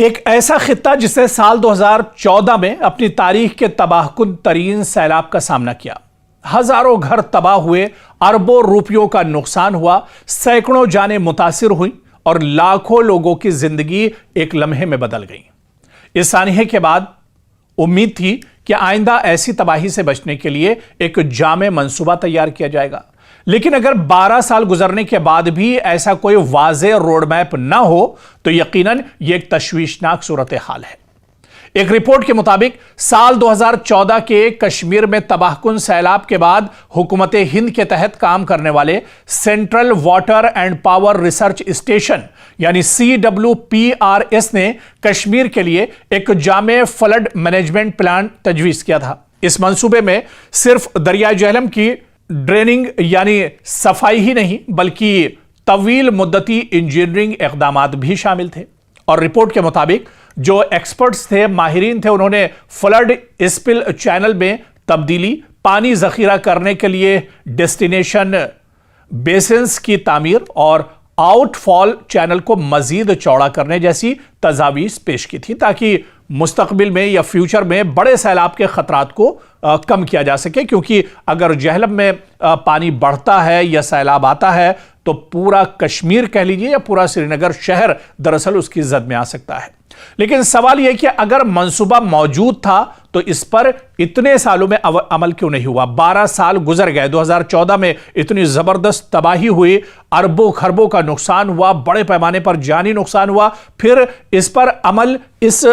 ایک ایسا خطہ جسے سال 2014 میں اپنی تاریخ کے تباہ کن ترین سیلاب کا سامنا کیا۔ ہزاروں گھر تباہ ہوئے، اربوں روپیوں کا نقصان ہوا، سینکڑوں جانیں متاثر ہوئیں اور لاکھوں لوگوں کی زندگی ایک لمحے میں بدل گئی۔ اس سانحے کے بعد امید تھی کہ آئندہ ایسی تباہی سے بچنے کے لیے ایک جامع منصوبہ تیار کیا جائے گا، لیکن اگر 12 سال گزرنے کے بعد بھی ایسا کوئی واضح روڈ میپ نہ ہو تو یقیناً یہ ایک تشویشناک صورتحال ہے۔ ایک رپورٹ کے مطابق سال 2014 کے کشمیر میں تباہ کن سیلاب کے بعد حکومت ہند کے تحت کام کرنے والے central water and power research station یعنی CWPRS نے کشمیر کے لیے ایک جامع فلڈ مینجمنٹ پلان تجویز کیا تھا۔ اس منصوبے میں صرف دریائے جہلم کی ڈریننگ یعنی صفائی ہی نہیں بلکہ طویل مدتی انجینئرنگ اقدامات بھی شامل تھے، اور رپورٹ کے مطابق جو ایکسپرٹس تھے، ماہرین تھے، انہوں نے فلڈ اسپل چینل میں تبدیلی، پانی ذخیرہ کرنے کے لیے ڈیسٹینیشن بیسنز کی تعمیر اور آؤٹ فال چینل کو مزید چوڑا کرنے جیسی تجاویز پیش کی تھی تاکہ مستقبل میں یا فیوچر میں بڑے سیلاب کے خطرات کو کم کیا جا سکے، کیونکہ اگر جہلم میں پانی بڑھتا ہے یا سیلاب آتا ہے تو پورا کشمیر کہہ لیجئے یا پورا سری نگر شہر دراصل اس کی زد میں آ سکتا ہے۔ لیکن سوال یہ کہ اگر منصوبہ موجود تھا تو اس پر اتنے سالوں میں عمل کیوں نہیں ہوا؟ 12 سال گزر گئے، 2014 میں اتنی زبردست تباہی ہوئی، اربوں خربوں کا نقصان ہوا، بڑے پیمانے پر جانی نقصان ہوا، پھر اس پر عمل اس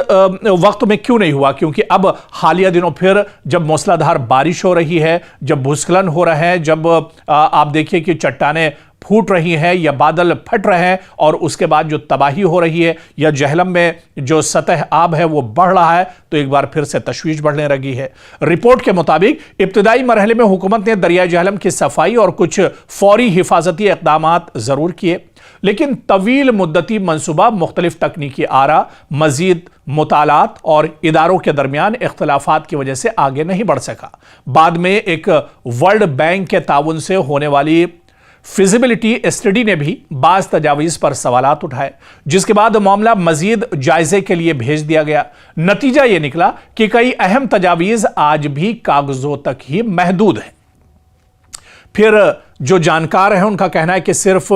وقت میں کیوں نہیں ہوا؟ کیونکہ اب حالیہ دنوں پھر جب موسلا دھار بارش ہو رہی ہے، جب بھوسکھلن ہو رہے ہیں، جب آپ دیکھیے کہ چٹانیں پھوٹ رہی ہیں یا بادل پھٹ رہے ہیں، اور اس کے بعد جو تباہی ہو رہی ہے یا جہلم میں جو سطح آب ہے وہ بڑھ رہا ہے، تو ایک بار پھر سے تشویش بڑھنے لگی ہے۔ رپورٹ کے مطابق ابتدائی مرحلے میں حکومت نے دریائے جہلم کی صفائی اور کچھ فوری حفاظتی اقدامات ضرور کیے، لیکن طویل مدتی منصوبہ مختلف تکنیکی آرا، مزید مطالعات اور اداروں کے درمیان اختلافات کی وجہ سے آگے نہیں بڑھ سکا۔ بعد میں ایک ورلڈ بینک کے تعاون سے ہونے والی فیزیبلٹی اسٹڈی نے بھی بعض تجاویز پر سوالات اٹھائے، جس کے بعد معاملہ مزید جائزے کے لیے بھیج دیا گیا۔ نتیجہ یہ نکلا کہ کئی اہم تجاویز آج بھی کاغذوں تک ہی محدود ہیں۔ پھر جو جانکار ہیں ان کا کہنا ہے کہ صرف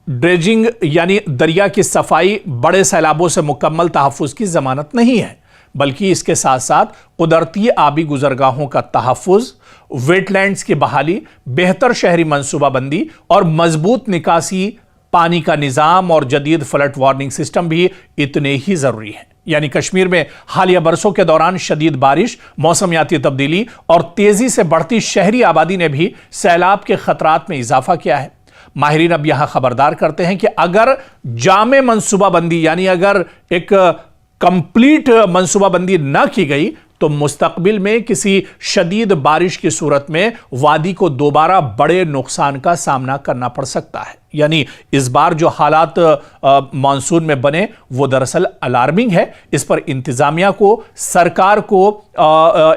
ڈریجنگ یعنی دریا کی صفائی بڑے سیلابوں سے مکمل تحفظ کی ضمانت نہیں ہے، بلکہ اس کے ساتھ ساتھ قدرتی آبی گزرگاہوں کا تحفظ، ویٹ لینڈز کی بحالی، بہتر شہری منصوبہ بندی اور مضبوط نکاسی پانی کا نظام اور جدید فلڈ وارننگ سسٹم بھی اتنے ہی ضروری ہیں۔ یعنی کشمیر میں حالیہ برسوں کے دوران شدید بارش، موسمیاتی تبدیلی اور تیزی سے بڑھتی شہری آبادی نے بھی سیلاب کے خطرات میں اضافہ کیا ہے۔ ماہرین اب یہاں خبردار کرتے ہیں کہ اگر جامع منصوبہ بندی یعنی اگر ایک کمپلیٹ منصوبہ بندی نہ کی گئی تو مستقبل میں کسی شدید بارش کی صورت میں وادی کو دوبارہ بڑے نقصان کا سامنا کرنا پڑ سکتا ہے۔ یعنی اس بار جو حالات مانسون میں بنے وہ دراصل الارمنگ ہے۔ اس پر انتظامیہ کو، سرکار کو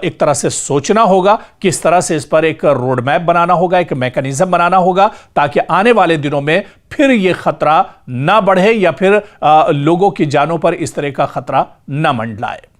ایک طرح سے سوچنا ہوگا، کس طرح سے اس پر ایک روڈ میپ بنانا ہوگا، ایک میکانزم بنانا ہوگا تاکہ آنے والے دنوں میں پھر یہ خطرہ نہ بڑھے یا پھر لوگوں کی جانوں پر اس طرح کا خطرہ نہ منڈلائے۔